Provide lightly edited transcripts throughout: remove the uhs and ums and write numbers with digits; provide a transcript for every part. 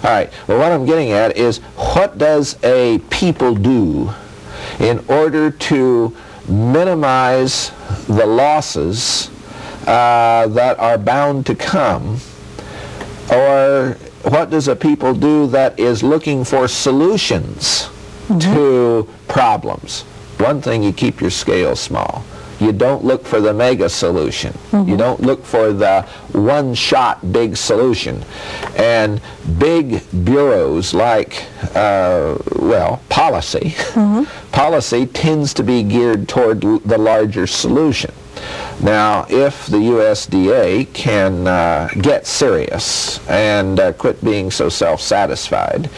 All right, well, what I'm getting at is, what does a people do in order to minimize the losses that are bound to come? Or what does a people do that is looking for solutions to problems? One thing, you keep your scale small. You don't look for the mega solution. You don't look for the one-shot big solution. And big bureaus like, well, policy, policy tends to be geared toward the larger solution. Now, if the USDA can get serious and quit being so self-satisfied,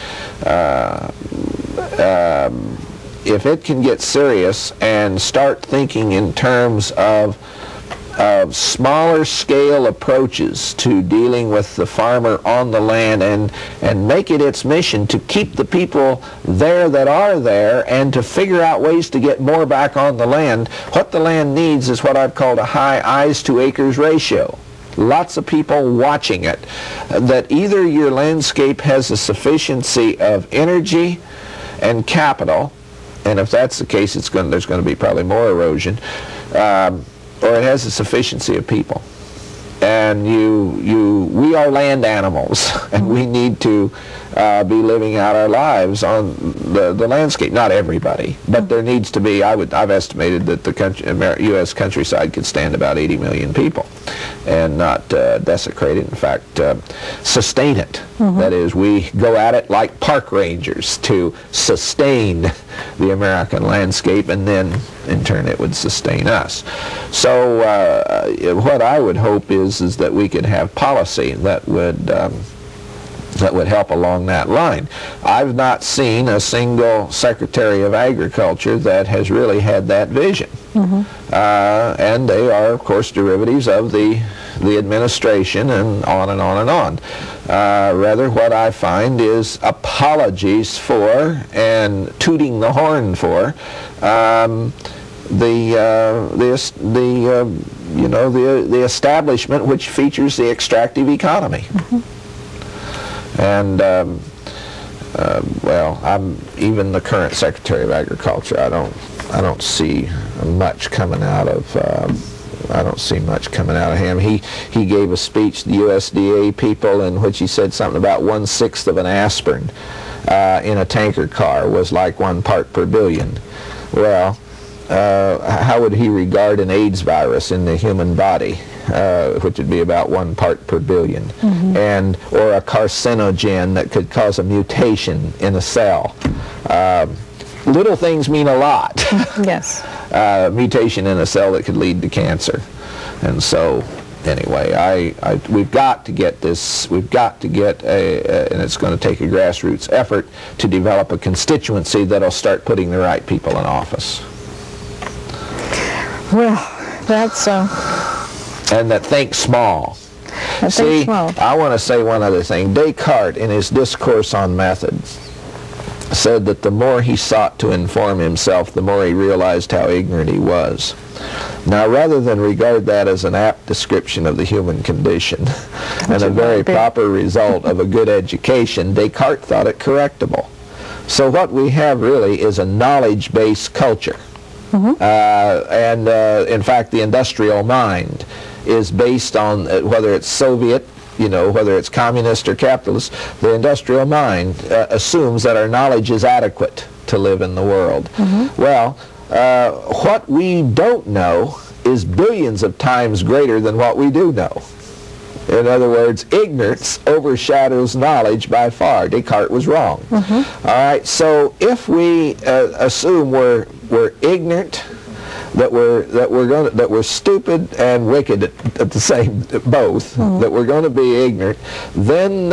if it can get serious and start thinking in terms of smaller scale approaches to dealing with the farmer on the land, and make it its mission to keep the people there that are there and to figure out ways to get more back on the land, what the land needs is what I've called a high eyes to acres ratio. Lots of people watching it. That either your landscape has a sufficiency of energy and capital, and if that's the case, there's going to be probably more erosion, or it has a sufficiency of people. And we are land animals, and we need to be living out our lives on the landscape. Not everybody, but there needs to be. I've estimated that the U.S. countryside could stand about 80 million people, and not desecrate it. In fact, sustain it. That is, we go at it like park rangers to sustain the American landscape, and then in turn it would sustain us. So what I would hope is that we could have policy that would help along that line. I've not seen a single Secretary of Agriculture that has really had that vision. And they are, of course, derivatives of the administration, and on and on and on. Rather, what I find is apologies for and tooting the horn for the establishment which features the extractive economy. And well, even the current Secretary of Agriculture, I don't see much coming out of. I don't see much coming out of him. He gave a speech to the USDA people in which he said something about 1/6 of an aspirin in a tanker car was like 1 part per billion. Well, how would he regard an AIDS virus in the human body, which would be about 1 part per billion, or a carcinogen that could cause a mutation in a cell? Little things mean a lot. Yes. Mutation in a cell that could lead to cancer. And so, anyway, we've got to get this, we've got to get and it's going to take a grassroots effort to develop a constituency that'll start putting the right people in office. Well, that's... and that think small. See, I want to say one other thing. Descartes, in his Discourse on Methods, said that the more he sought to inform himself, the more he realized how ignorant he was. Now, rather than regard that as an apt description of the human condition and a very proper result of a good education, Descartes thought it correctable. So what we have really is a knowledge-based culture. And in fact, the industrial mind is based on, whether it's Soviet, whether it's communist or capitalist, the industrial mind assumes that our knowledge is adequate to live in the world. Well, what we don't know is billions of times greater than what we do know. In other words, ignorance overshadows knowledge by far. Descartes was wrong. All right, so if we assume we're ignorant, that we're stupid and wicked at the same, both, that we're going to be ignorant, then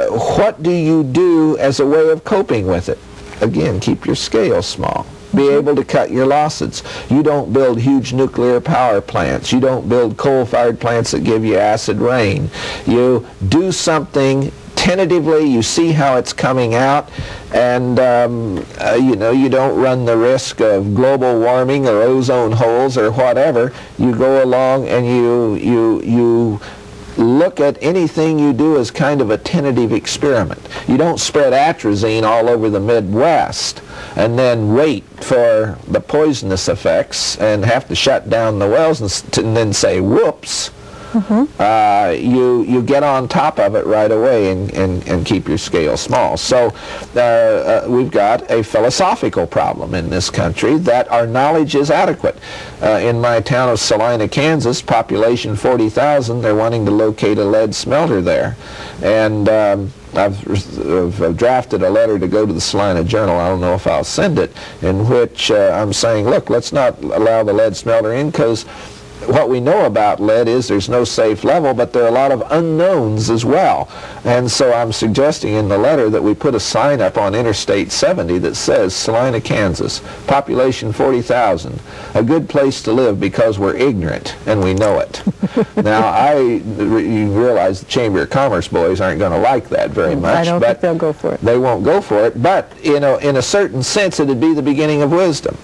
what do you do as a way of coping with it? Again, keep your scale small. Be able to cut your losses. You don't build huge nuclear power plants. You don't build coal-fired plants that give you acid rain. You do something tentatively, you see how it's coming out, and you don't run the risk of global warming or ozone holes or whatever. You go along and you look at anything you do as kind of a tentative experiment. You don't spread atrazine all over the Midwest and then wait for the poisonous effects and have to shut down the wells and then say, whoops. You get on top of it right away and keep your scale small. So we've got a philosophical problem in this country that our knowledge is adequate. In my town of Salina, Kansas, population 40,000, they're wanting to locate a lead smelter there. And I've drafted a letter to go to the Salina Journal, I don't know if I'll send it, in which I'm saying, look, let's not allow the lead smelter in, because what we know about lead is there's no safe level, but there are a lot of unknowns as well. And so I'm suggesting in the letter that we put a sign up on Interstate 70 that says, Salina, Kansas, population 40,000, a good place to live because we're ignorant and we know it. Now, you realize the Chamber of Commerce boys aren't going to like that very much. I don't think they'll go for it. They won't go for it, but, you know, in a certain sense, it'd be the beginning of wisdom.